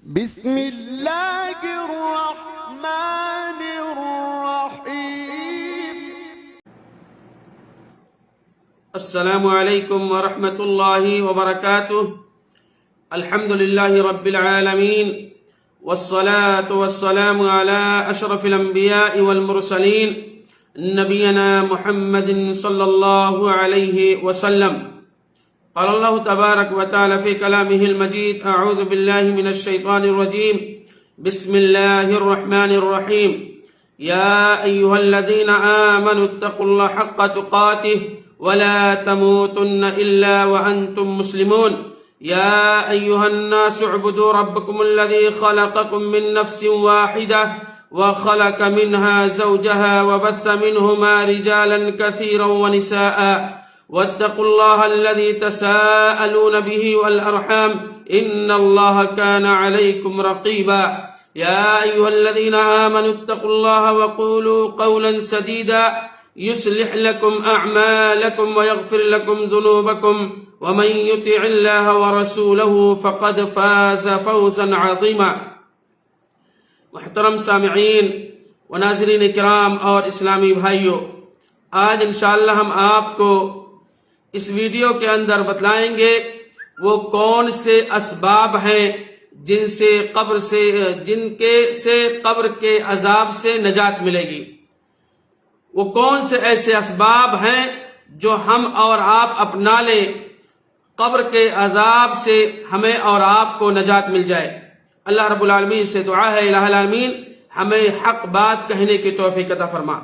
بسم اللہ الرحمن الرحیم۔ السلام علیکم ورحمۃ اللہ وبرکاتہ۔ الحمد للہ رب العالمین والصلاة والسلام على اشرف الانبیاء والمرسلین نبینا محمد صلی اللہ علیہ وسلم۔ قال الله تبارك وتعالى في كلامه المجيد: أعوذ بالله من الشيطان الرجيم، بسم الله الرحمن الرحيم، يا أيها الذين آمنوا اتقوا الله حق تقاته ولا تموتن إلا وأنتم مسلمون، يا أيها الناس اعبدوا ربكم الذي خلقكم من نفس واحدة وخلق منها زوجها وبث منهما رجالا كثيرا ونساء، واتقوا الله الذي تساءلون به والأرحام إن الله كان عليكم رقيبا، يا أيها الذين آمنوا اتقوا الله وقولوا قولا سديدا يصلح لكم أعمالكم ويغفر لكم ذنوبكم، ومن يطع الله ورسوله فقد فاز فوزا عظيما۔ محترم سامعین و ناظرین کرام اور اسلامی بھائیوں، آج انشاءاللہ ہم آپ کو اس ویڈیو کے اندر بتلائیں گے وہ کون سے اسباب ہیں جن سے قبر کے عذاب سے نجات ملے گی۔ وہ کون سے ایسے اسباب ہیں جو ہم اور آپ اپنا لیں، قبر کے عذاب سے ہمیں اور آپ کو نجات مل جائے۔ اللہ رب العالمین سے دعا ہے الہ العالمین ہمیں حق بات کہنے کی توفیق عطا فرما۔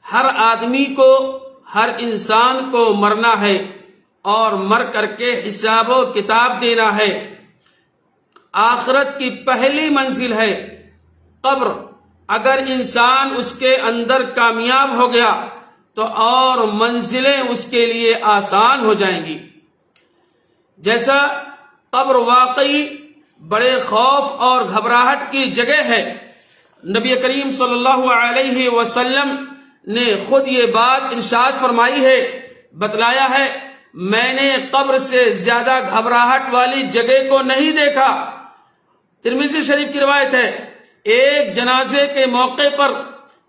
ہر آدمی کو، ہر انسان کو مرنا ہے اور مر کر کے حساب و کتاب دینا ہے۔ آخرت کی پہلی منزل ہے قبر۔ اگر انسان اس کے اندر کامیاب ہو گیا تو اور منزلیں اس کے لیے آسان ہو جائیں گی۔ جیسا قبر واقعی بڑے خوف اور گھبراہٹ کی جگہ ہے، نبی کریم صلی اللہ علیہ وسلم نے خود یہ بات ارشاد فرمائی ہے، بتلایا ہے، میں نے قبر سے زیادہ گھبراہٹ والی جگہ کو نہیں دیکھا۔ ترمذی شریف کی روایت ہے، ایک جنازے کے موقع پر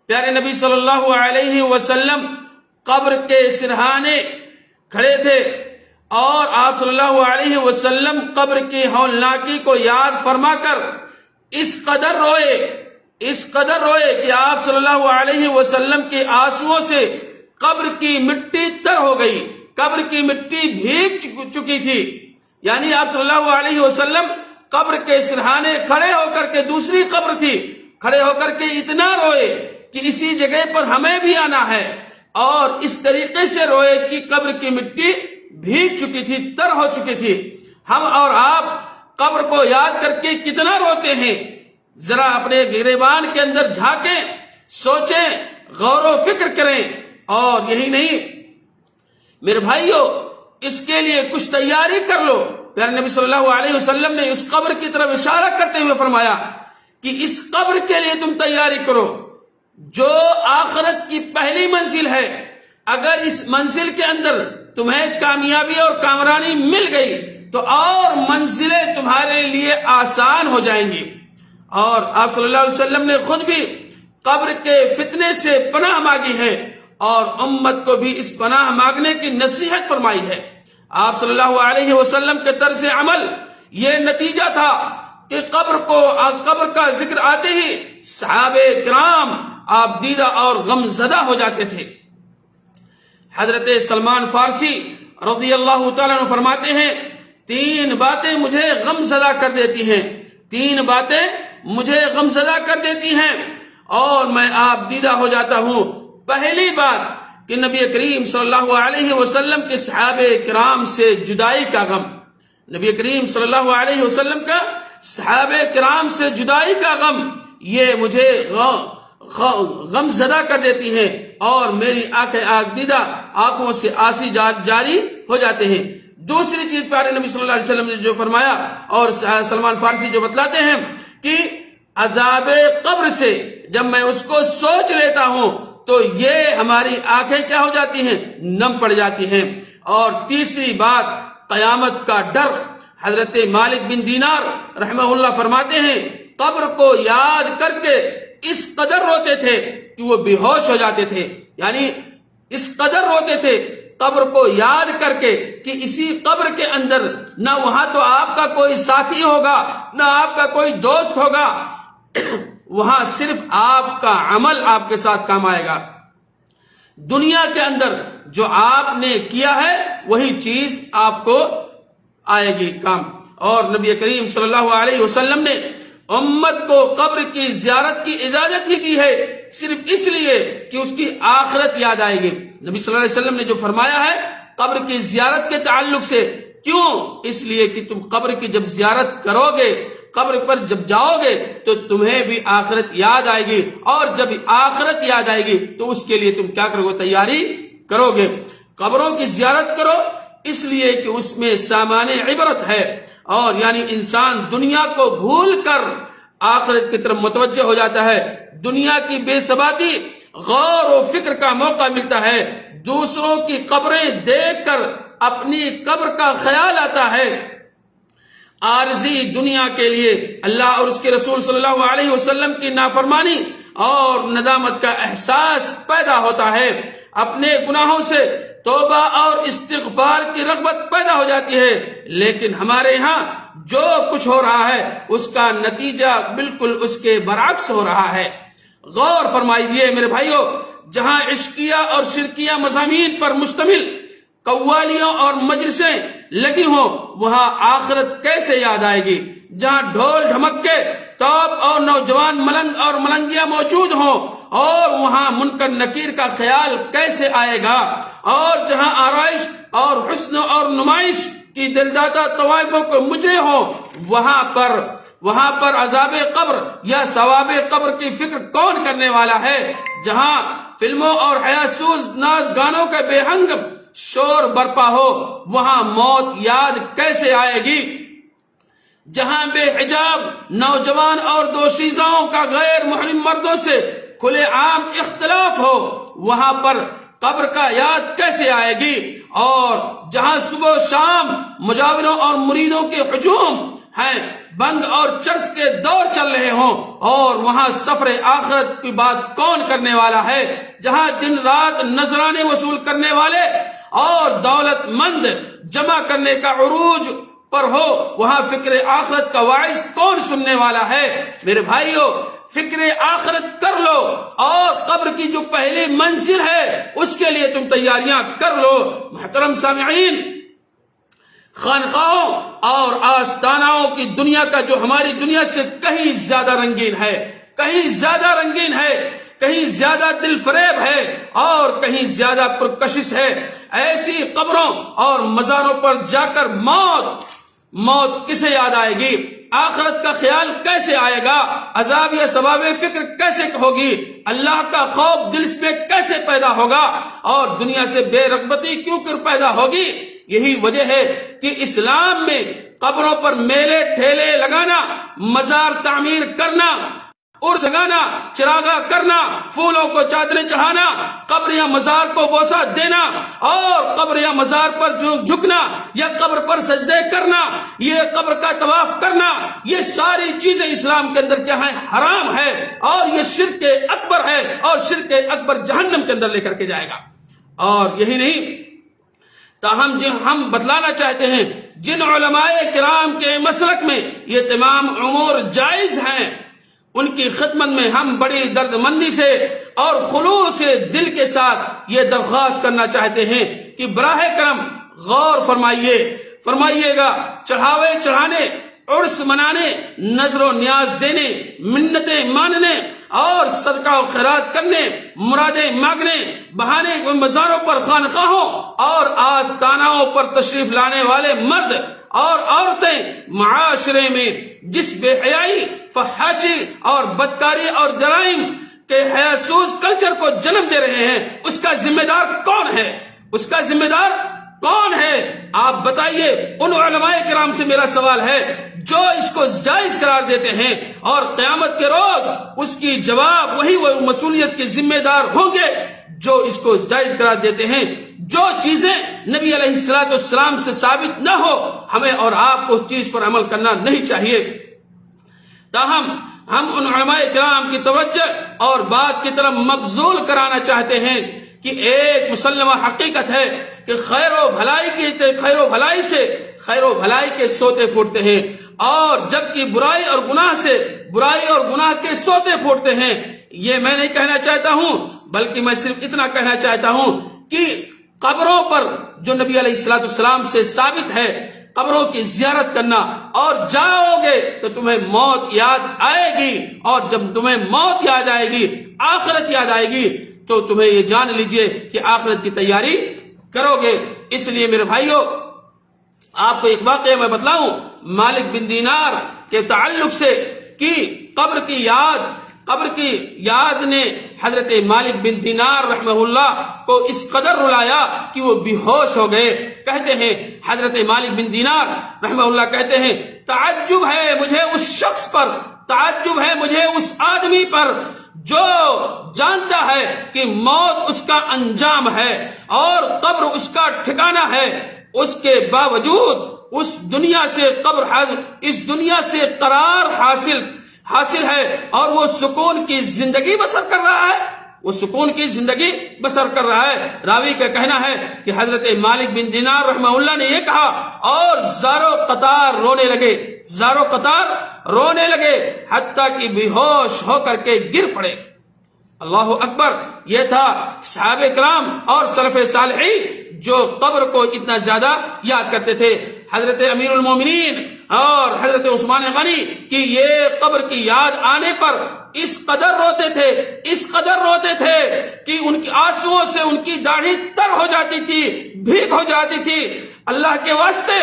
پیارے نبی صلی اللہ علیہ وسلم قبر کے سرہانے کھڑے تھے اور آپ صلی اللہ علیہ وسلم قبر کی ہولناکی کو یاد فرما کر اس قدر روئے کہ آپ صلی اللہ علیہ وسلم کے آنسوؤں سے قبر کی مٹی تر ہو گئی، قبر کی مٹی بھیگ چکی تھی۔ یعنی آپ صلی اللہ علیہ وسلم قبر کے سرہانے کھڑے ہو کر کے، دوسری قبر تھی، کھڑے ہو کر کے اتنا روئے کہ اسی جگہ پر ہمیں بھی آنا ہے، اور اس طریقے سے روئے کہ قبر کی مٹی بھیگ چکی تھی، تر ہو چکی تھی۔ ہم اور آپ قبر کو یاد کر کے کتنا روتے ہیں، ذرا اپنے گریبان کے اندر جھانکیں، سوچیں، غور و فکر کریں۔ اور یہی نہیں میرے بھائیوں، اس کے لیے کچھ تیاری کر لو۔ پیارے نبی صلی اللہ علیہ وسلم نے اس قبر کی طرف اشارہ کرتے ہوئے فرمایا کہ اس قبر کے لیے تم تیاری کرو جو آخرت کی پہلی منزل ہے۔ اگر اس منزل کے اندر تمہیں کامیابی اور کامرانی مل گئی تو اور منزلیں تمہارے لیے آسان ہو جائیں گی۔ اور آپ صلی اللہ علیہ وسلم نے خود بھی قبر کے فتنے سے پناہ مانگی ہے اور امت کو بھی اس پناہ مانگنے کی نصیحت فرمائی ہے۔ آپ صلی اللہ علیہ وسلم کے طرز عمل یہ نتیجہ تھا کہ قبر کا ذکر آتے ہی صحابہ کرام آپ دیدہ اور غم زدہ ہو جاتے تھے۔ حضرت سلمان فارسی رضی اللہ تعالیٰ عنہ فرماتے ہیں، تین باتیں مجھے غم زدہ کر دیتی ہیں، تین باتیں مجھے غم زدہ کر دیتی ہیں اور میں آپ دیدہ ہو جاتا ہوں۔ پہلی بات کہ نبی کریم صلی اللہ علیہ وسلم کے صحابہ کرام سے جدائی کا غم، نبی کریم صلی اللہ علیہ وسلم کا صحابہ کرام سے جدائی کا غم، یہ مجھے غم زدہ کر دیتی ہیں اور میری آنکھیں دیدہ آنکھوں سے آنسو جاری ہو جاتے ہیں۔ دوسری چیز پیارے نبی صلی اللہ علیہ وسلم نے جو فرمایا اور سلمان فارسی جو بتلاتے ہیں کہ عذاب قبر سے جب میں اس کو سوچ لیتا ہوں تو یہ ہماری آنکھیں کیا ہو جاتی ہیں، نم پڑ جاتی ہیں۔ اور تیسری بات قیامت کا ڈر، حضرت مالک بن دینار رحمہ اللہ فرماتے ہیں قبر کو یاد کر کے اس قدر روتے تھے کہ وہ بے ہوش ہو جاتے تھے. یعنی اس قدر روتے تھے قبر کو یاد کر کے کہ اسی قبر کے اندر نہ وہاں تو آپ کا کوئی ساتھی ہوگا نہ آپ کا کوئی دوست ہوگا، وہاں صرف آپ کا عمل آپ کے ساتھ کام آئے گا. دنیا کے اندر جو آپ نے کیا ہے وہی چیز آپ کو آئے گی کام. اور نبی کریم صلی اللہ علیہ وسلم نے امت کو قبر کی زیارت کی اجازت ہی دی ہے صرف اس لیے کہ اس کی آخرت یاد آئے گی. نبی صلی اللہ علیہ وسلم نے جو فرمایا ہے قبر کی زیارت کے تعلق سے، کیوں؟ اس لیے کہ تم قبر کی جب زیارت کرو گے، قبر پر جب جاؤ گے تو تمہیں بھی آخرت یاد آئے گی، اور جب آخرت یاد آئے گی تو اس کے لیے تم کیا کرو گے؟ تیاری کرو گے. قبروں کی زیارت کرو اس لیے کہ اس میں سامان عبرت ہے، اور یعنی انسان دنیا کو بھول کر آخرت کی طرف متوجہ ہو جاتا ہے. دنیا کی بے ثباتی غور و فکر کا موقع ملتا ہے. دوسروں کی قبریں دیکھ کر اپنی قبر کا خیال آتا ہے. عارضی دنیا کے لیے اللہ اور اس کے رسول صلی اللہ علیہ وسلم کی نافرمانی اور ندامت کا احساس پیدا ہوتا ہے. اپنے گناہوں سے توبہ اور استغفار کی رغبت پیدا ہو جاتی ہے. لیکن ہمارے ہاں جو کچھ ہو رہا ہے اس کا نتیجہ بالکل اس کے برعکس ہو رہا ہے. غور فرمائیے میرے بھائیوں، جہاں عشقیہ اور شرکیہ مضامین پر مشتمل قوالیوں اور مجلسیں لگی ہوں وہاں آخرت کیسے یاد آئے گی؟ جہاں ڈھول ڈھمکے توپ اور نوجوان ملنگ اور ملنگیاں موجود ہوں اور وہاں منکر نکیر کا خیال کیسے آئے گا؟ اور جہاں آرائش اور حسن اور نمائش کی دلدادہ طوائفوں کو مجرے ہوں وہاں پر عذاب قبر یا ثواب قبر کی فکر کون کرنے والا ہے؟ جہاں فلموں اور حیاسوز ناز گانوں کا بے ہنگ شور برپا ہو وہاں موت یاد کیسے آئے گی؟ جہاں بے حجاب نوجوان اور دوشیزاؤں کا غیر محرم مردوں سے کھلے عام اختلاف ہو وہاں پر قبر کا یاد کیسے آئے گی؟ اور جہاں صبح و شام مجاوروں اور مریدوں کے ہجوم ہیں، بنگ اور چرس کے دور چل رہے ہوں اور وہاں سفر آخرت کی بات کون کرنے والا ہے؟ جہاں دن رات نذرانے وصول کرنے والے اور دولت مند جمع کرنے کا عروج پر ہو وہاں فکر آخرت کا واعظ کون سننے والا ہے؟ میرے بھائیوں، فکر آخرت کر لو اور قبر کی جو پہلی منزل ہے اس کے لیے تم تیاریاں کر لو. محترم سامعین، خانقاہوں اور آستانوں کی دنیا کا جو ہماری دنیا سے کہیں زیادہ رنگین ہے، کہیں زیادہ دل فریب ہے اور کہیں زیادہ پرکشش ہے. ایسی قبروں اور مزاروں پر جا کر موت کسے یاد آئے گی؟ آخرت کا خیال کیسے آئے گا؟ عذاب یا ثواب فکر کیسے ہوگی؟ اللہ کا خوف دل میں کیسے پیدا ہوگا؟ اور دنیا سے بے رغبتی کیوں کر پیدا ہوگی؟ یہی وجہ ہے کہ اسلام میں قبروں پر میلے ٹھیلے لگانا، مزار تعمیر کرنا، عرس لگانا، چراغاں کرنا، پھولوں کو چادریں چڑھانا، قبر یا مزار کو بوسہ دینا اور قبر یا مزار پر جھکنا یا قبر پر سجدے کرنا، یہ قبر کا طواف کرنا، یہ ساری چیزیں اسلام کے اندر کیا ہیں؟ حرام ہے، اور یہ شرک اکبر ہے، اور شرک اکبر جہنم کے اندر لے کر کے جائے گا. اور یہی نہیں، تاہم ہم بتلانا چاہتے ہیں جن علماء کرام کے مسلک میں یہ تمام امور جائز ہیں ان کی خدمت میں ہم بڑی درد مندی سے اور خلوص دل کے ساتھ یہ درخواست کرنا چاہتے ہیں کہ براہ کرم غور فرمائیے گا. چڑھاوے چڑھانے، عرس منانے، نظر و نیاز دینے، منتیں ماننے اور صدقہ و خیرات کرنے، مرادیں مانگنے، بہانے مزاروں پر، خانقاہوں اور آستانوں پر تشریف لانے والے مرد اور عورتیں معاشرے میں جس بے حیائی، فحاشی اور بدکاری اور جرائم کے حیاسوز کلچر کو جنم دے رہے ہیں اس کا ذمہ دار کون ہے؟ کون ہے؟ آپ بتائیے. ان علماء کرام سے میرا سوال ہے جو اس کو جائز قرار دیتے ہیں اور قیامت کے روز اس کی جواب وہی وہ مسئولیت کے ذمہ دار ہوں گے جو اس کو جائز قرار دیتے ہیں۔ جو چیزیں نبی علیہ السلام سے ثابت نہ ہو ہمیں اور آپ کو اس چیز پر عمل کرنا نہیں چاہیے۔ تاہم ہم ان علماء کرام کی توجہ اور بات کی طرف مبذول کرانا چاہتے ہیں کہ ایک مسلمہ حقیقت ہے کہ خیر و بھلائی کے سوتے پھوٹتے ہیں، اور جبکہ برائی اور گناہ کے سوتے پھوٹتے ہیں۔ یہ میں نہیں کہنا چاہتا ہوں، بلکہ میں صرف اتنا کہنا چاہتا ہوں کہ قبروں پر جو نبی علیہ السلام سے ثابت ہے، قبروں کی زیارت کرنا، اور جاؤ گے تو تمہیں موت یاد آئے گی، اور جب تمہیں موت یاد آئے گی، آخرت یاد آئے گی، تو تمہیں یہ جان لیجئے کہ آخرت کی تیاری کرو گے۔ اس لیے میرے بھائیوں، آپ کو ایک واقعہ میں بتلاؤں مالک بن دینار کے تعلق سے کہ قبر کی یاد نے حضرت مالک بن دینار رحمہ اللہ کو اس قدر رلایا کہ وہ بے ہوش ہو گئے۔ کہتے ہیں حضرت مالک بن دینار رحمہ اللہ کہتے ہیں، تعجب ہے مجھے اس شخص پر، تعجب ہے مجھے اس آدمی پر جو جانتا ہے کہ موت اس کا انجام ہے اور قبر اس کا ٹھکانہ ہے، اس کے باوجود اس دنیا سے قرار حاصل ہے، اور وہ سکون کی زندگی بسر کر رہا ہے۔ راوی کا کہنا ہے کہ حضرت مالک بن دینار رحمہ اللہ نے یہ کہا، اور زارو قطار رونے لگے حتیٰ کہ بے ہوش ہو کر کے گر پڑے۔ اللہ اکبر! یہ تھا صحابہ کرام اور سلف صالحین جو قبر کو اتنا زیادہ یاد کرتے تھے۔ حضرت امیر المومنین اور حضرت عثمان غنی کی یہ قبر کی یاد آنے پر اس قدر روتے تھے کہ ان کے آنسوؤں سے ان کی داڑھی تر ہو جاتی تھی، بھیگ ہو جاتی تھی۔ اللہ کے واسطے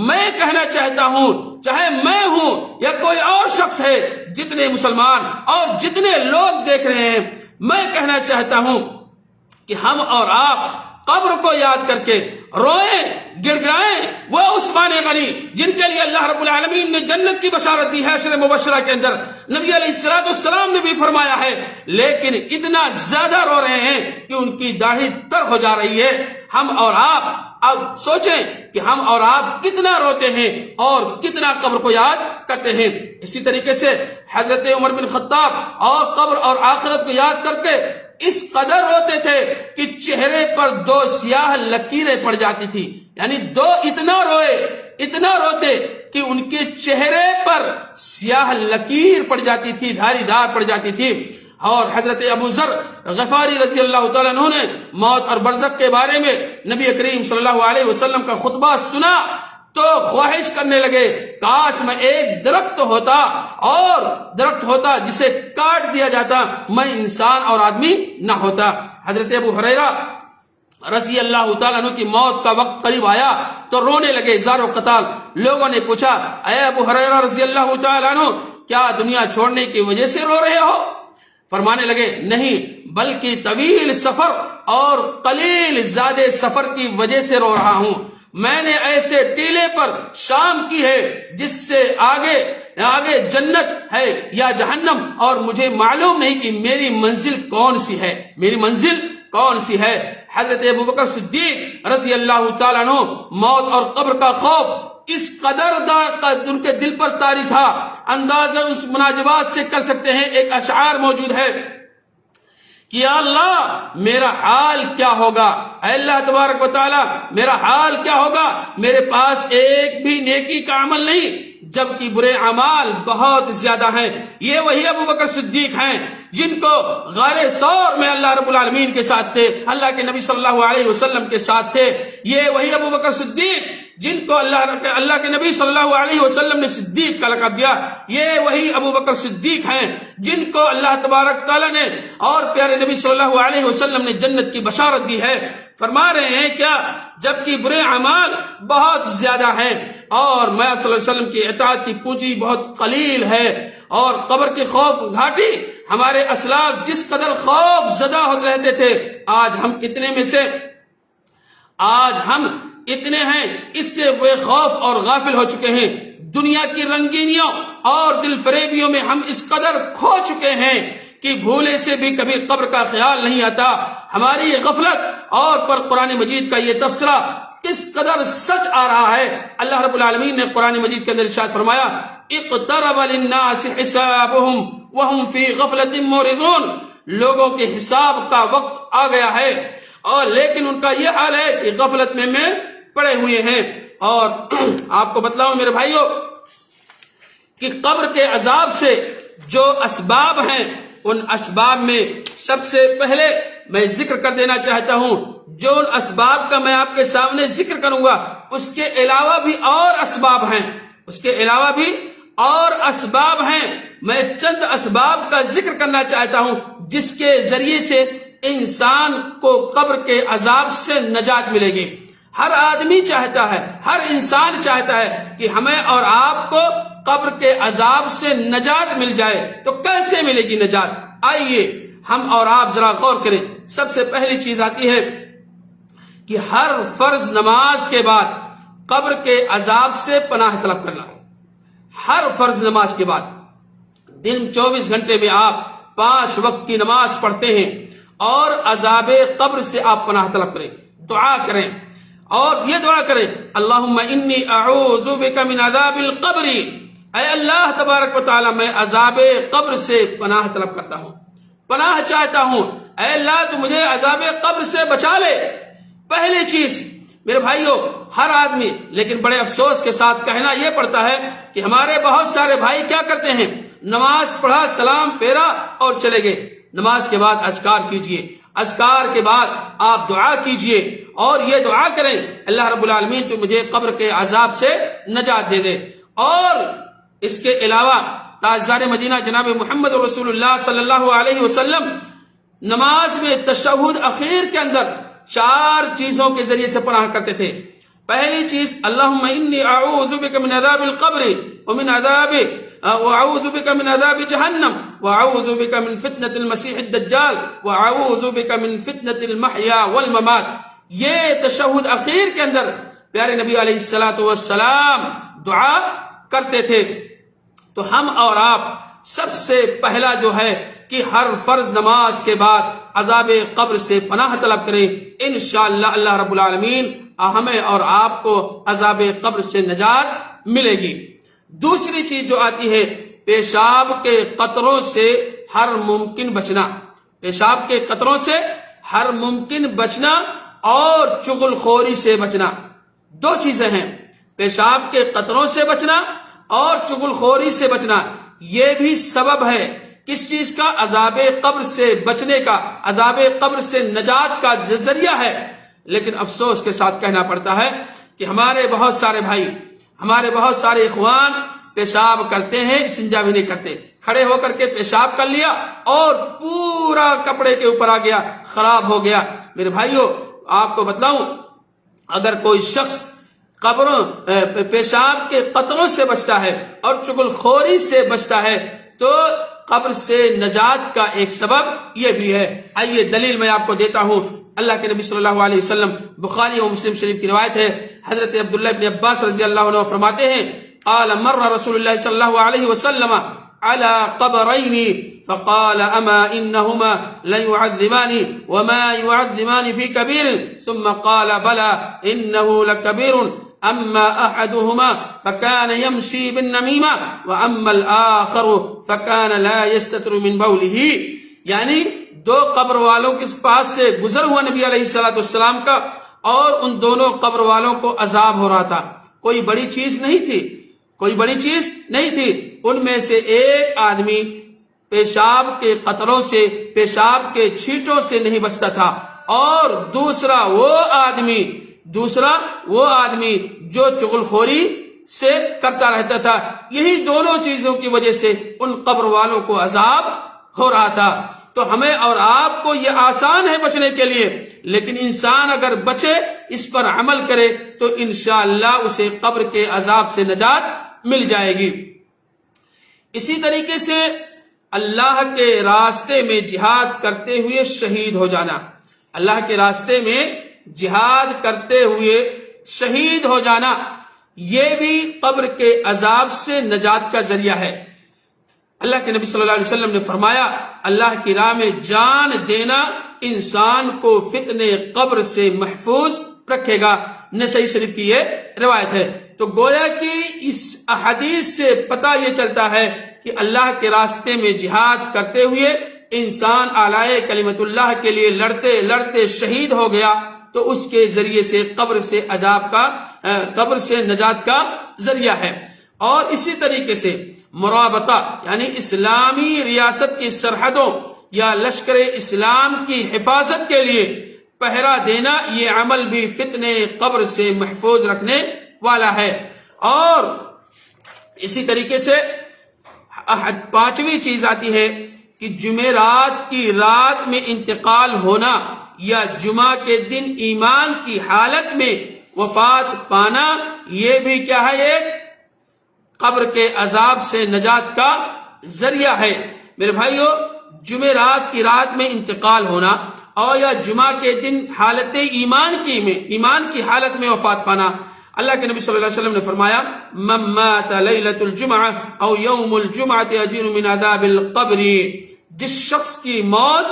میں کہنا چاہتا ہوں، چاہے میں ہوں یا کوئی اور شخص ہے، جتنے مسلمان اور جتنے لوگ دیکھ رہے ہیں، میں کہنا چاہتا ہوں کہ ہم اور آپ قبر کو یاد کر کے روئیں، گڑ گڑائیں۔ وہ عثمان غنی جن کے لیے اللہ رب العالمین نے جنت کی بشارت دی ہے عشر مبشرہ کے اندر، نبی علیہ السلام نے بھی فرمایا ہے، لیکن اتنا زیادہ رو رہے ہیں کہ ان کی داڑھی تر ہو جا رہی ہے۔ ہم اور آپ اب سوچیں کہ ہم اور آپ کتنا روتے ہیں اور کتنا قبر کو یاد کرتے ہیں۔ اسی طریقے سے حضرت عمر بن خطاب اور قبر اور آخرت کو یاد کر کے اس قدر روتے تھے کہ چہرے پر 2 سیاہ لکیریں پڑ جاتی تھی، یعنی اتنا روتے کہ ان کے چہرے پر سیاہ لکیر پڑ جاتی تھی، دھاری دار پڑ جاتی تھی۔ اور حضرت ابو ذر غفاری رضی اللہ تعالیٰ عنہ نے موت اور برزخ کے بارے میں نبی کریم صلی اللہ علیہ وسلم کا خطبہ سنا تو خواہش کرنے لگے، کاش میں ایک درخت ہوتا جسے کاٹ دیا جاتا، میں انسان اور آدمی نہ ہوتا۔ حضرت ابو ہریرہ رضی اللہ تعالیٰ عنہ کی موت کا وقت قریب آیا تو رونے لگے زارو قطار۔ لوگوں نے پوچھا، اے ابو ہریرہ رضی اللہ تعالیٰ عنہ، کیا دنیا چھوڑنے کی وجہ سے رو رہے ہو؟ فرمانے لگے، نہیں، بلکہ طویل سفر اور قلیل زیادہ سفر کی وجہ سے رو رہا ہوں۔ میں نے ایسے ٹیلے پر شام کی ہے جس سے آگے جنت ہے یا جہنم، اور مجھے معلوم نہیں کہ میری منزل کون سی ہے۔ حضرت ابوبکر صدیق رضی اللہ تعالیٰ عنہ موت اور قبر کا خوف اس قدر ان کے دل پر طاری تھا، اندازہ اس مناجبات سے کر سکتے ہیں۔ ایک اشعار موجود ہے کہ یا اللہ میرا حال کیا ہوگا، اے اللہ تبارک و تعالی میرا حال کیا ہوگا، میرے پاس ایک بھی نیکی کا عمل نہیں جبکہ برے اعمال بہت زیادہ ہیں۔ یہ وہی ابوبکر صدیق ہیں جن کو غار ثور میں اللہ رب العالمین کے ساتھ تھے، اللہ کے نبی صلی اللہ علیہ وسلم کے ساتھ تھے۔ یہ وہی ابوبکر صدیق جن کو اللہ کے نبی صلی اللہ علیہ وسلم نے صدیق کا لقب دیا۔ یہ وہی ابوبکر صدیق ہیں جن کو اللہ تبارک تعالیٰ نے اور پیارے نبی صلی اللہ علیہ وسلم نے جنت کی بشارت دی ہے۔ فرما رہے ہیں کیا، جبکہ برے اعمال بہت زیادہ ہیں اور میں صلی اللہ علیہ وسلم کی اطاعت کی پونجی بہت قلیل ہے، اور قبر کی خوف گھاٹی ہمارے اسلاف جس قدر خوف زدہ ہوتے رہتے تھے، آج ہم اتنے ہیں اس سے بے خوف اور غافل ہو چکے ہیں۔ دنیا کی رنگینیوں اور دل فریبیوں میں ہم اس قدر کھو چکے ہیں کہ بھولے سے بھی کبھی قبر کا خیال نہیں آتا. ہماری یہ غفلت اور پر قرآن مجید کا یہ تبصرہ کس قدر سچ آ رہا ہے. اللہ رب العالمین نے قرآن مجید کے اندر ارشاد فرمایا اقترب للناس حسابهم وهم في غفلة معرضون. لوگوں کے حساب کا وقت آ گیا ہے اور لیکن ان کا یہ حال ہے کہ غفلت میں پڑے ہوئے ہیں. اور آپ کو بتلاؤں میرے بھائیوں کہ قبر کے عذاب سے جو اسباب ہیں ان اسباب میں سب سے پہلے میں ذکر کر دینا چاہتا ہوں جو ان اسباب کا میں آپ کے سامنے ذکر کروں گا اس کے علاوہ بھی اور اسباب ہیں. اس کے علاوہ بھی اور اسباب ہیں. میں چند اسباب کا ذکر کرنا چاہتا ہوں جس کے ذریعے سے انسان کو قبر کے عذاب سے نجات ملے گی. ہر آدمی چاہتا ہے, ہر انسان چاہتا ہے کہ ہمیں اور آپ کو قبر کے عذاب سے نجات مل جائے. تو کیسے ملے گی نجات؟ آئیے ہم اور آپ ذرا غور کریں. سب سے پہلی چیز آتی ہے کہ ہر فرض نماز کے بعد قبر کے عذاب سے پناہ طلب کرنا. ہر فرض نماز کے بعد دن 24 گھنٹے میں آپ 5 وقت کی نماز پڑھتے ہیں اور عذاب قبر سے آپ پناہ طلب کریں, دعا کریں اور یہ دعا کریں اللہم انی اعوذ بک من عذاب القبر. اے اللہ تبارک و تعالی میں عذاب قبر سے پناہ طلب کرتا ہوں, پناہ چاہتا ہوں. اے اللہ تو مجھے عذاب قبر سے بچا لے. پہلی چیز میرے بھائیوں ہر آدمی, لیکن بڑے افسوس کے ساتھ کہنا یہ پڑتا ہے کہ ہمارے بہت سارے بھائی کیا کرتے ہیں, نماز پڑھا سلام پھیرا اور چلے گئے. نماز کے بعد اذکار کیجئے, اذکار کے بعد آپ دعا کیجئے اور یہ دعا کریں اللہ رب العالمین تو مجھے قبر کے عذاب سے نجات دے دے. اور اس کے علاوہ تاجدار مدینہ جناب محمد رسول اللہ صلی اللہ علیہ وسلم نماز میں تشہد اخیر کے اندر 4 چیزوں کے ذریعے سے پناہ کرتے تھے. پہلی چیز اللہم انی اعوذ بک من عذاب القبر ومن عذاب واعوذ بک من عذاب جہنم واعوذ بک من فتنة المسیح الدجال واعوذ بک من فتنة المحیا والممات. یہ تشہد اخیر کے اندر پیارے نبی علیہ السلام دعا کرتے تھے. تو ہم اور آپ سب سے پہلا جو ہے کہ ہر فرض نماز کے بعد عذاب قبر سے پناہ طلب کریں. انشاءاللہ اللہ رب العالمین ہمیں اور آپ کو عذاب قبر سے نجات ملے گی. دوسری چیز جو آتی ہے پیشاب کے قطروں سے ہر ممکن بچنا. پیشاب کے قطروں سے ہر ممکن بچنا اور چغل خوری سے بچنا. 2 چیزیں ہیں, پیشاب کے قطروں سے بچنا اور چغل خوری سے بچنا. یہ بھی سبب ہے کس چیز کا؟ عذاب قبر سے بچنے کا, عذاب قبر سے نجات کا ذریعہ ہے. لیکن افسوس کے ساتھ کہنا پڑتا ہے کہ ہمارے بہت سارے بھائی, ہمارے بہت سارے اخوان پیشاب کرتے ہیں, استنجا بھی نہیں کرتے, کھڑے ہو کر کے پیشاب کر لیا اور پورا کپڑے کے اوپر آ گیا, خراب ہو گیا. میرے بھائیوں آپ کو بتلاؤں اگر کوئی شخص قبروں پیشاب کے قطروں سے بچتا ہے اور چغل خوری سے بچتا ہے تو قبر سے نجات کا ایک سبب یہ بھی ہے. آئیے دلیل میں آپ کو دیتا ہوں. اللہ کے نبی صلی اللہ علیہ وسلم, بخاری و مسلم شریف کی روایت ہے, حضرت عبداللہ بن عباس رضی اللہ عنہ فرماتے ہیں قال مر رسول اللہ صلی اللہ علیہ وسلم على قبرين فقال اما انهما لا يعذبان وما يعذبان في كبير ثم قال بلى انه لكبير اما احدهما فكان يمشي بالنميمه واما الاخر فكان لا يستتر من بوله. یعنی 2 قبر والوں کے پاس سے گزر ہوا نبی علیہ الصلوۃ والسلام کا اور ان دونوں قبر والوں کو عذاب ہو رہا تھا. کوئی بڑی چیز نہیں تھی, کوئی بڑی چیز نہیں تھی. ان میں سے ایک آدمی پیشاب کے قطروں سے, پیشاب کے چھینٹوں سے نہیں بچتا تھا اور دوسرا وہ آدمی جو چغل خوری سے کرتا رہتا تھا. یہی دونوں چیزوں کی وجہ سے ان قبر والوں کو عذاب ہو رہا تھا. تو ہمیں اور آپ کو یہ آسان ہے بچنے کے لیے, لیکن انسان اگر بچے, اس پر عمل کرے تو انشاءاللہ اسے قبر کے عذاب سے نجات مل جائے گی. اسی طریقے سے اللہ کے راستے میں جہاد کرتے ہوئے شہید ہو جانا, اللہ کے راستے میں جہاد کرتے ہوئے شہید ہو جانا, یہ بھی قبر کے عذاب سے نجات کا ذریعہ ہے. اللہ کے نبی صلی اللہ علیہ وسلم نے فرمایا اللہ کی راہ میں جان دینا انسان کو فتنے قبر سے محفوظ رکھے گا۔ نسائی شریف کی یہ روایت ہے۔ تو گویا کہ اس احادیث سے پتہ یہ چلتا ہے کہ اللہ کے راستے میں جہاد کرتے ہوئے انسان اعلی کلمت اللہ کے لیے لڑتے لڑتے شہید ہو گیا تو اس کے ذریعے سے قبر سے نجات کا ذریعہ ہے۔ اور اسی طریقے سے مرابطہ یعنی اسلامی ریاست کی سرحدوں یا لشکر اسلام کی حفاظت کے لیے پہرا دینا، یہ عمل بھی فتنے قبر سے محفوظ رکھنے والا ہے۔ اور اسی طریقے سے پانچویں چیز آتی ہے کہ جمعرات کی رات میں انتقال ہونا یا جمعہ کے دن ایمان کی حالت میں وفات پانا، یہ بھی کیا ہے؟ ایک قبر کے عذاب سے نجات کا ذریعہ ہے۔ میرے بھائیو، جمعرات کی رات میں انتقال ہونا اور یا جمعہ کے دن حالت ایمان کی حالت میں وفات پانا، اللہ کے نبی صلی اللہ علیہ وسلم نے فرمایا من مات لیلۃ الجمعہ او یوم الجمعہ اجیر من عذاب القبر، جس شخص کی موت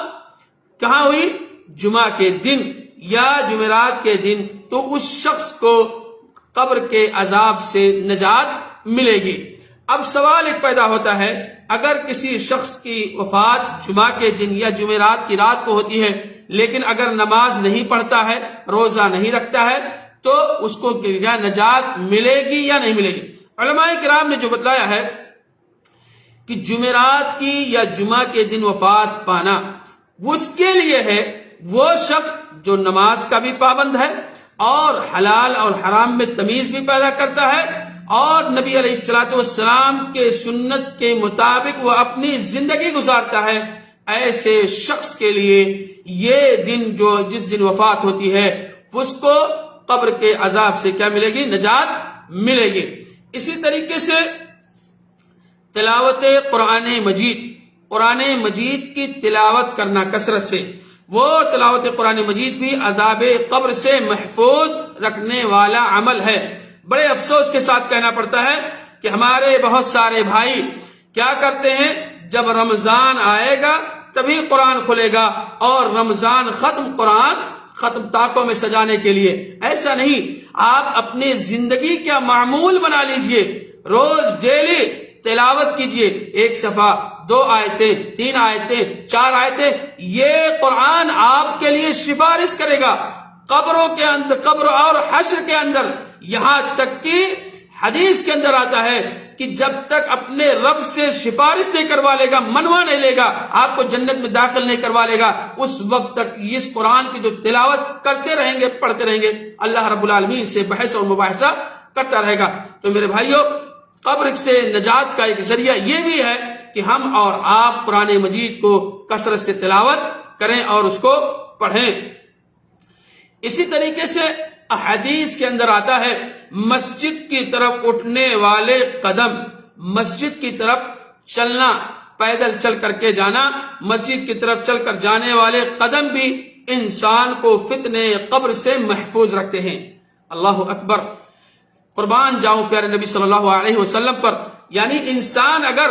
کہاں ہوئی؟ جمعہ کے دن یا جمعرات کے دن، تو اس شخص کو قبر کے عذاب سے نجات ملے گی۔ اب سوال ایک پیدا ہوتا ہے، اگر کسی شخص کی وفات جمعہ کے دن یا جمعرات کی رات کو ہوتی ہے لیکن اگر نماز نہیں پڑھتا ہے، روزہ نہیں رکھتا ہے، تو اس کو کیا نجات ملے گی یا نہیں ملے گی؟ علماء کرام نے جو بتلایا ہے کہ جمعرات کی یا جمعہ کے دن وفات پانا اس کے لیے ہے وہ شخص جو نماز کا بھی پابند ہے اور حلال اور حرام میں تمیز بھی پیدا کرتا ہے اور نبی علیہ الصلوۃ والسلام کے سنت کے مطابق وہ اپنی زندگی گزارتا ہے۔ ایسے شخص کے لیے یہ دن جس دن وفات ہوتی ہے اس کو قبر کے عذاب سے کیا ملے گی؟ نجات ملے گی۔ اسی طریقے سے تلاوت قرآن مجید کی تلاوت کرنا کثرت سے، وہ تلاوت قرآن مجید بھی عذاب قبر سے محفوظ رکھنے والا عمل ہے۔ بڑے افسوس کے ساتھ کہنا پڑتا ہے کہ ہمارے بہت سارے بھائی کیا کرتے ہیں، جب رمضان آئے گا تبھی قرآن کھلے گا اور رمضان ختم طاقوں میں سجانے کے لیے۔ ایسا نہیں، آپ اپنی زندگی کا معمول بنا لیجئے، روز ڈیلی تلاوت کیجئے، 1 صفحہ، 2 آیتیں، 3 آیتیں، 4 آیتیں، یہ قرآن آپ کے لیے سفارش کرے گا قبروں کے اندر، قبر اور حشر کے اندر۔ یہاں تک کہ حدیث کے اندر آتا ہے کہ جب تک اپنے رب سے سفارش نہیں کروا لے گا، منوا نہیں لے گا، آپ کو جنت میں داخل نہیں کروا لے گا، اس وقت تک اس قرآن کی جو تلاوت کرتے رہیں گے، پڑھتے رہیں گے، اللہ رب العالمین سے بحث اور مباحثہ کرتا رہے گا۔ تو میرے بھائیوں، قبر سے نجات کا ایک ذریعہ یہ بھی ہے کہ ہم اور آپ قرآن مجید کو کثرت سے تلاوت کریں اور اس کو پڑھیں۔ اسی طریقے سے احادیث کے اندر آتا ہے مسجد کی طرف اٹھنے والے قدم، مسجد کی طرف چلنا، پیدل چل کر کے جانا، مسجد کی طرف چل کر جانے والے قدم بھی انسان کو فتنے قبر سے محفوظ رکھتے ہیں۔ اللہ اکبر، قربان جاؤں پیارے نبی صلی اللہ علیہ وسلم پر۔ یعنی انسان اگر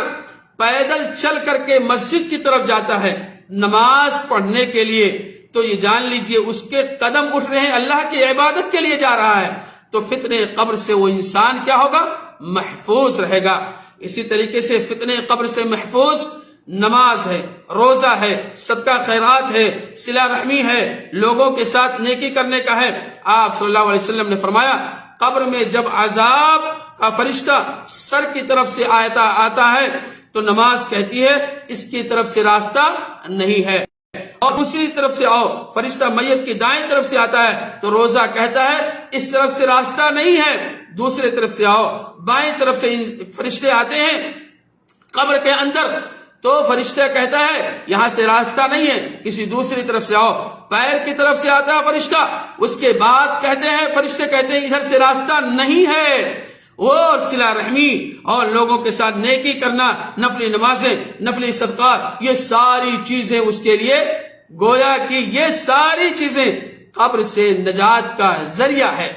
پیدل چل کر کے مسجد کی طرف جاتا ہے نماز پڑھنے کے لیے، تو یہ جان لیجئے اس کے قدم اٹھ رہے ہیں، اللہ کی عبادت کے لیے جا رہا ہے، تو فتنے قبر سے وہ انسان کیا ہوگا؟ محفوظ رہے گا۔ اسی طریقے سے فتنے قبر سے محفوظ نماز ہے، روزہ ہے، صدقہ خیرات ہے، صلہ رحمی ہے، لوگوں کے ساتھ نیکی کرنے کا ہے۔ آپ صلی اللہ علیہ وسلم نے فرمایا قبر میں جب عذاب کا فرشتہ سر کی طرف سے آتا ہے تو نماز کہتی ہے اس کی طرف سے راستہ نہیں ہے، اور دوسری طرف سے آؤ، فرشتہ میت کی دائیں طرف سے آتا ہے تو روزہ کہتا ہے اس طرف سے راستہ نہیں ہے، دوسری طرف سے آؤ۔ بائیں طرف سے فرشتے آتے ہیں قبر کے اندر تو فرشتہ کہتا ہے یہاں سے راستہ نہیں ہے، کسی دوسری طرف سے آؤ۔ پیر کی طرف سے آتا ہے فرشتہ، اس کے بعد فرشتے کہتے ہیں ادھر سے راستہ نہیں ہے۔ اور صلہ رحمی اور لوگوں کے ساتھ نیکی کرنا، نفلی نمازیں، نفلی صدقات، یہ ساری چیزیں اس کے لیے گویا کہ یہ ساری چیزیں قبر سے نجات کا ذریعہ ہے۔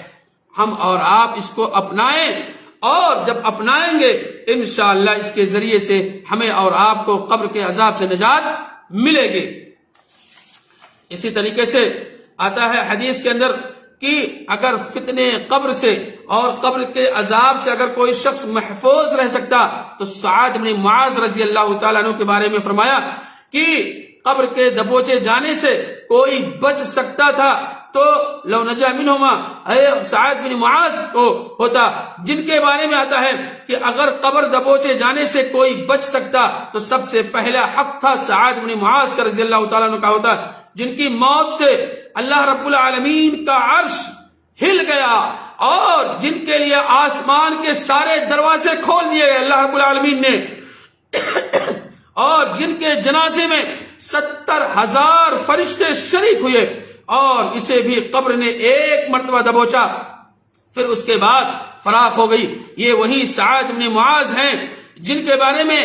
ہم اور آپ اس کو اپنائیں اور جب اپنائیں گے انشاءاللہ اس کے ذریعے سے ہمیں اور آپ کو قبر کے عذاب سے نجات ملے گی۔ اسی طریقے سے آتا ہے حدیث کے اندر کہ اگر فتنے قبر سے اور قبر کے عذاب سے اگر کوئی شخص محفوظ رہ سکتا تو سعد بن معاذ رضی اللہ تعالیٰ عنہ کے بارے میں فرمایا کہ قبر کے دبوچے جانے سے کوئی بچ سکتا تھا تو لو نجا منہما سعد بن معاذ کو ہوتا، جن کے بارے میں آتا ہے کہ اگر قبر دبوچے جانے سے کوئی بچ سکتا تو سب سے پہلا حق تھا سعد بن معاذ کا رضی اللہ تعالیٰ عنہ کا ہوتا، جن کی موت سے اللہ رب العالمین کا عرش ہل گیا اور جن کے لیے آسمان کے سارے دروازے کھول دیے گئے اللہ رب العالمین نے، اور جن کے جنازے میں 70,000 فرشتے شریک ہوئے اور اسے بھی قبر نے ایک مرتبہ دبوچا، پھر اس کے بعد فراخ ہو گئی۔ یہ وہی سعد بن معاذ ہیں جن کے بارے میں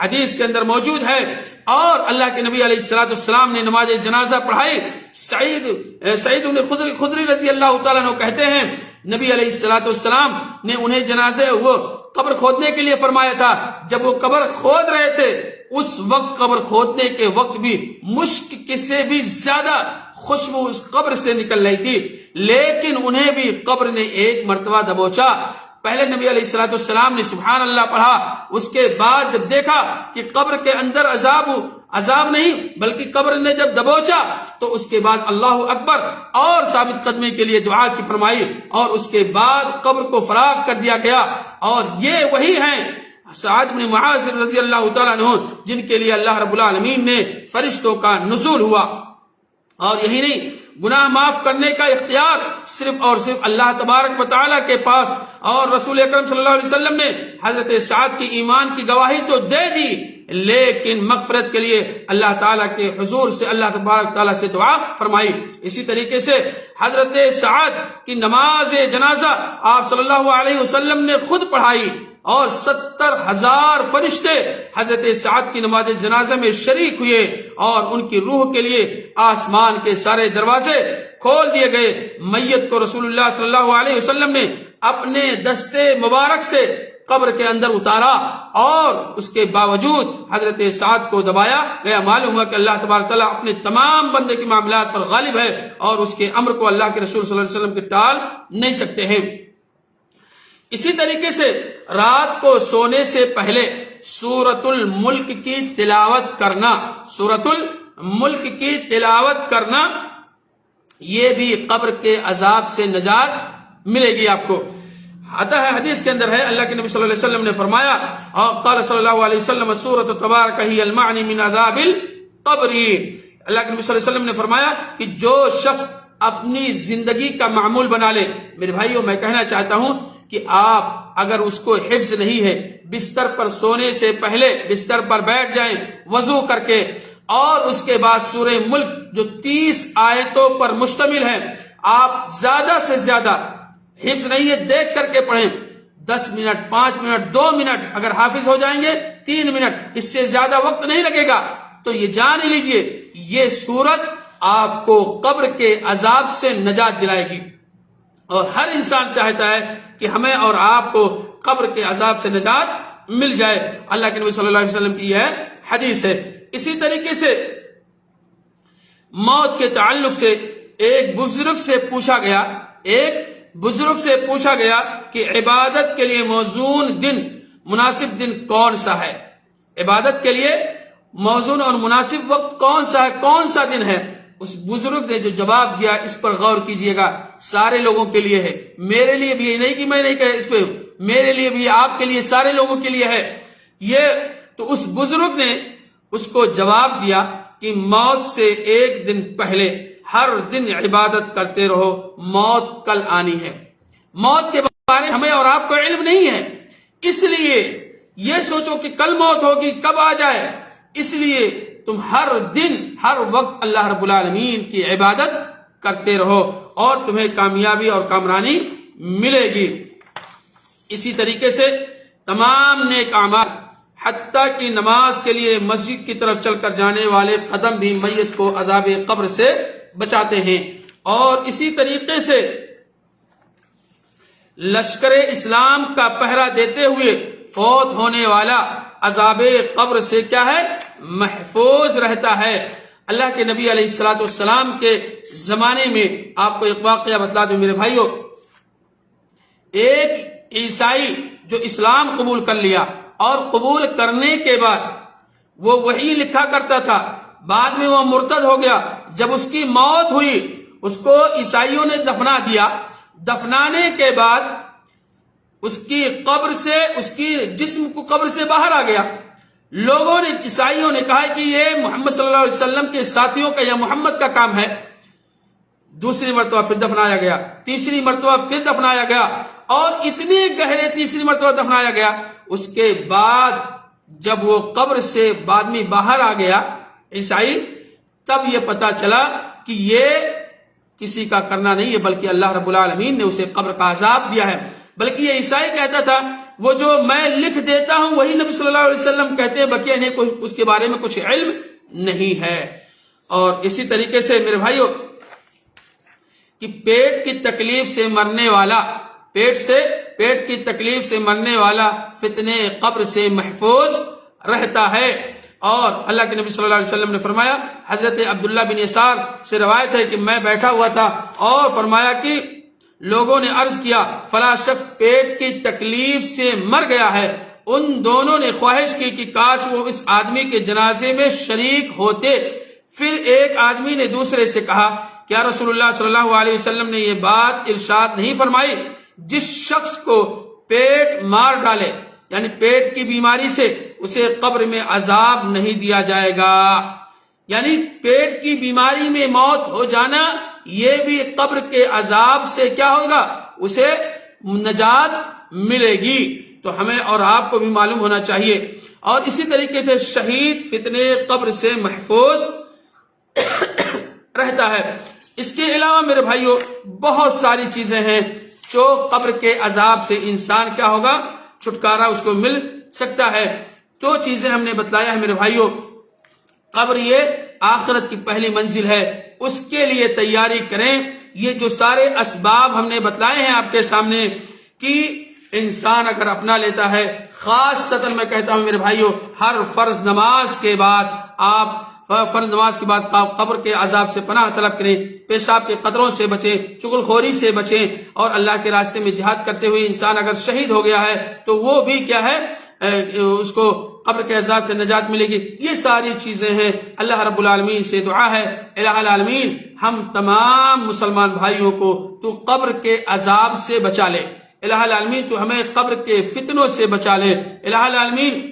حدیث کے اندر موجود ہے، اور اللہ کے نبی علیہ الصلوۃ والسلام نے نماز جنازہ پڑھائی۔ سعید بن خدری رضی اللہ تعالیٰ عنہ کہتے ہیں نبی علیہ الصلوۃ والسلام نے انہیں جنازے وہ قبر کھودنے کے لیے فرمایا تھا، جب وہ قبر کھود رہے تھے اس وقت قبر کھودنے کے وقت بھی مشک سے بھی زیادہ خوشبو اس قبر سے نکل رہی تھی، لیکن انہیں بھی قبر نے ایک مرتبہ دبوچا۔ پہلے نبی علیہ الصلوۃ والسلام نے سبحان اللہ پڑھا، اس کے بعد جب دیکھا کہ قبر کے اندر عذاب نہیں بلکہ قبر نے جب دبوچا تو اس کے بعد اللہ اکبر اور ثابت قدمی کے لیے دعا کی فرمائی، اور اس کے بعد قبر کو فراغ کر دیا گیا۔ اور یہ وہی ہیں سعد بن معاذ رضی اللہ تعالیٰ عنہ جن کے لیے اللہ رب العالمین نے فرشتوں کا نزول ہوا۔ اور یہی نہیں، گناہ معاف کرنے کا اختیار صرف اور صرف اللہ تبارک و تعالیٰ کے پاس، اور رسول اکرم صلی اللہ علیہ وسلم نے حضرت سعد کی ایمان کی گواہی تو دے دی، لیکن مغفرت کے لیے اللہ تعالیٰ کے حضور سے اللہ تبارک تعالیٰ سے دعا فرمائی۔ اسی طریقے سے حضرت سعد کی نماز جنازہ آپ صلی اللہ علیہ وسلم نے خود پڑھائی، اور 70,000 فرشتے حضرت سعد کی نماز جنازہ میں شریک ہوئے، اور ان کی روح کے لیے آسمان کے سارے دروازے کھول دیے گئے۔ میت کو رسول اللہ صلی اللہ علیہ وسلم نے اپنے دستے مبارک سے قبر کے اندر اتارا، اور اس کے باوجود حضرت سعد کو دبایا گیا۔ معلوم ہوا کہ اللہ تبارک تعالیٰ اپنے تمام بندے کے معاملات پر غالب ہے، اور اس کے امر کو اللہ کے رسول صلی اللہ علیہ وسلم کے ٹال نہیں سکتے ہیں۔ اسی طریقے سے رات کو سونے سے پہلے سورۃ الملک کی تلاوت کرنا، سورۃ الملک کی تلاوت کرنا، یہ بھی قبر کے عذاب سے نجات ملے گی آپ کو۔ آتا ہے حدیث کے اندر ہے اللہ کے نبی صلی اللہ علیہ وسلم نے فرمایا، اور قال صلی اللہ علیہ وسلم سورۃ تبارک ہی المعنی من عذاب القبر، اللہ کے نبی صلی اللہ علیہ وسلم نے فرمایا کہ جو شخص اپنی زندگی کا معمول بنا لے، میرے بھائیوں میں کہنا چاہتا ہوں کہ آپ اگر اس کو حفظ نہیں ہے، بستر پر سونے سے پہلے بستر پر بیٹھ جائیں وضو کر کے، اور اس کے بعد سورہ ملک جو 30 آیتوں پر مشتمل ہے، آپ زیادہ سے زیادہ حفظ نہیں ہے دیکھ کر کے پڑھیں، 10 منٹ 5 منٹ 2 منٹ اگر حافظ ہو جائیں گے 3 منٹ، اس سے زیادہ وقت نہیں لگے گا، تو یہ جان لیجئے یہ سورت آپ کو قبر کے عذاب سے نجات دلائے گی۔ اور ہر انسان چاہتا ہے کہ ہمیں اور آپ کو قبر کے عذاب سے نجات مل جائے، اللہ کے نبی صلی اللہ علیہ وسلم کی یہ حدیث ہے۔ اسی طریقے سے موت کے تعلق سے ایک بزرگ سے پوچھا گیا کہ عبادت کے لیے موزون دن، مناسب دن کون سا ہے؟ عبادت کے لیے موزون اور مناسب وقت کون سا ہے، کون سا دن ہے؟ اس بزرگ نے جو جواب دیا اس پر غور کیجئے گا، سارے لوگوں کے لیے ہے، میرے لیے بھی، نہیں کہ میں نہیں کہا اس پہ، میرے لیے بھی، آپ کے لیے، سارے لوگوں کے لیے ہے یہ۔ تو اس بزرگ نے اس کو جواب دیا کہ موت سے ایک دن پہلے ہر دن عبادت کرتے رہو، موت کل آنی ہے۔ موت کے بارے میں ہمیں اور آپ کو علم نہیں ہے، اس لیے یہ سوچو کہ کل موت ہوگی، کب آ جائے، اس لیے تم ہر دن ہر وقت اللہ رب العالمین کی عبادت کرتے رہو، اور تمہیں کامیابی اور کامرانی ملے گی۔ اسی طریقے سے تمام نیک اعمال، حتیٰ کہ نماز کے لیے مسجد کی طرف چل کر جانے والے قدم بھی میت کو عذاب قبر سے بچاتے ہیں۔ اور اسی طریقے سے لشکر اسلام کا پہرا دیتے ہوئے فوت ہونے والا عذاب قبر سے کیا ہے؟ محفوظ رہتا ہے۔ اللہ کے نبی علیہ الصلوۃ والسلام کے زمانے میں آپ کو ایک واقعہ بتلا دوں میرے بھائیوں، ایک عیسائی جو اسلام قبول کر لیا اور قبول کرنے کے بعد وہ وہی لکھا کرتا تھا، بعد میں وہ مرتد ہو گیا۔ جب اس کی موت ہوئی اس کو عیسائیوں نے دفنا دیا، دفنانے کے بعد اس کی قبر سے، اس کی جسم کو قبر سے باہر آ گیا۔ لوگوں نے، عیسائیوں نے کہا کہ یہ محمد صلی اللہ علیہ وسلم کے ساتھیوں کا یا محمد کا کام ہے۔ دوسری مرتبہ پھر دفنایا گیا، تیسری مرتبہ پھر دفنایا گیا، اور اتنے گہرے تیسری مرتبہ دفنایا گیا۔ اس کے بعد جب وہ قبر سے بعد میں باہر آ گیا عیسائی، تب یہ پتا چلا کہ یہ کسی کا کرنا نہیں ہے، بلکہ اللہ رب العالمین نے اسے قبر کا عذاب دیا ہے۔ بلکہ یہ عیسائی کہتا تھا وہ جو میں لکھ دیتا ہوں وہی نبی صلی اللہ علیہ وسلم کہتے ہیں، بقیہ انہیں اس کے بارے میں کچھ علم نہیں ہے۔ اور اسی طریقے سے میرے بھائیوں کہ پیٹ کی تکلیف سے مرنے والا، پیٹ کی تکلیف سے مرنے والا فتنے قبر سے محفوظ رہتا ہے۔ اور اللہ کے نبی صلی اللہ علیہ وسلم نے فرمایا، حضرت عبداللہ بن یسار سے روایت ہے کہ میں بیٹھا ہوا تھا اور فرمایا کہ لوگوں نے عرض کیا فلاں شخص پیٹ کی تکلیف سے مر گیا ہے۔ ان دونوں نے خواہش کی کہ کاش وہ اس آدمی کے جنازے میں شریک ہوتے۔ پھر ایک آدمی نے دوسرے سے کہا کیا رسول اللہ صلی اللہ علیہ وسلم نے یہ بات ارشاد نہیں فرمائی، جس شخص کو پیٹ مار ڈالے، یعنی پیٹ کی بیماری سے، اسے قبر میں عذاب نہیں دیا جائے گا۔ یعنی پیٹ کی بیماری میں موت ہو جانا یہ بھی قبر کے عذاب سے کیا ہوگا؟ اسے نجات ملے گی۔ تو ہمیں اور آپ کو بھی معلوم ہونا چاہیے۔ اور اسی طریقے سے شہید فتنے قبر سے محفوظ رہتا ہے۔ اس کے علاوہ میرے بھائیوں بہت ساری چیزیں ہیں جو قبر کے عذاب سے انسان کیا ہوگا؟ چھٹکارا اس کو مل سکتا ہے۔ تو چیزیں ہم نے بتلایا ہے میرے بھائیوں۔ قبر یہ آخرت کی پہلی منزل ہے، اس کے لیے تیاری کریں۔ یہ جو سارے اسباب ہم نے بتلائے ہیں آپ کے سامنے کہ انسان اگر اپنا لیتا ہے، خاص میں کہتا ہوں میرے بھائیوں، ہر فرض نماز کے بعد آپ فرض نماز کے بعد قبر کے عذاب سے پناہ طلب کریں، پیشاب کے قطروں سے بچیں، چغل خوری سے بچیں، اور اللہ کے راستے میں جہاد کرتے ہوئے انسان اگر شہید ہو گیا ہے تو وہ بھی کیا ہے؟ اس کو قبر کے عذاب سے نجات ملے گی۔ یہ ساری چیزیں ہیں۔ اللہ رب العالمین سے دعا ہے، الہ العالمین ہم تمام مسلمان بھائیوں کو تو قبر کے عذاب سے بچا لے۔ الہ العالمین تو ہمیں قبر کے فتنوں سے بچا لے۔ الہ العالمین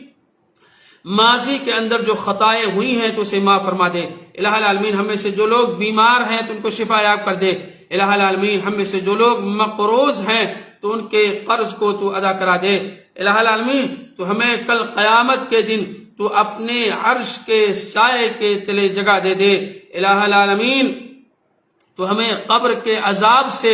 ماضی کے اندر جو خطائیں ہوئی ہیں تو اسے معاف فرما دے۔ الہ العالمین ہم میں سے جو لوگ بیمار ہیں تو ان کو شفا یاب کر دے۔ الہ العالمین ہم میں سے جو لوگ مقروض ہیں تو ان کے قرض کو تو ادا کرا دے۔ الہ العالمین تو ہمیں کل قیامت کے دن تو اپنے عرش کے سائے کے تلے جگہ دے دے۔ الہ العالمین تو ہمیں قبر کے عذاب سے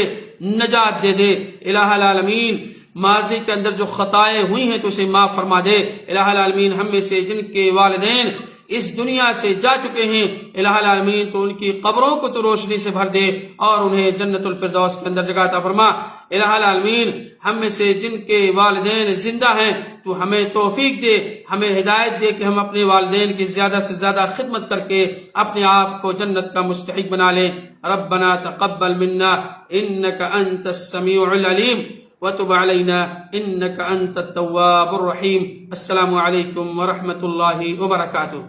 نجات دے دے۔ الہ العالمین ماضی کے اندر جو خطائیں ہوئی ہیں تو اسے معاف فرما دے۔ الہ العالمین ہم میں سے جن کے والدین اس دنیا سے جا چکے ہیں، الہ العالمین تو ان کی قبروں کو تو روشنی سے بھر دے اور انہیں جنت الفردوس کے اندر جگہ عطا فرما۔ الہ العالمین ہم میں سے جن کے والدین زندہ ہیں تو ہمیں توفیق دے، ہمیں ہدایت دے کہ ہم اپنے والدین کی زیادہ سے زیادہ خدمت کر کے اپنے آپ کو جنت کا مستحق بنا لیں۔ ربنا تقبل منا انك انت السميع العليم وتب علينا انك انت التواب الرحيم۔ السلام علیکم ورحمۃ اللہ وبرکاتہ۔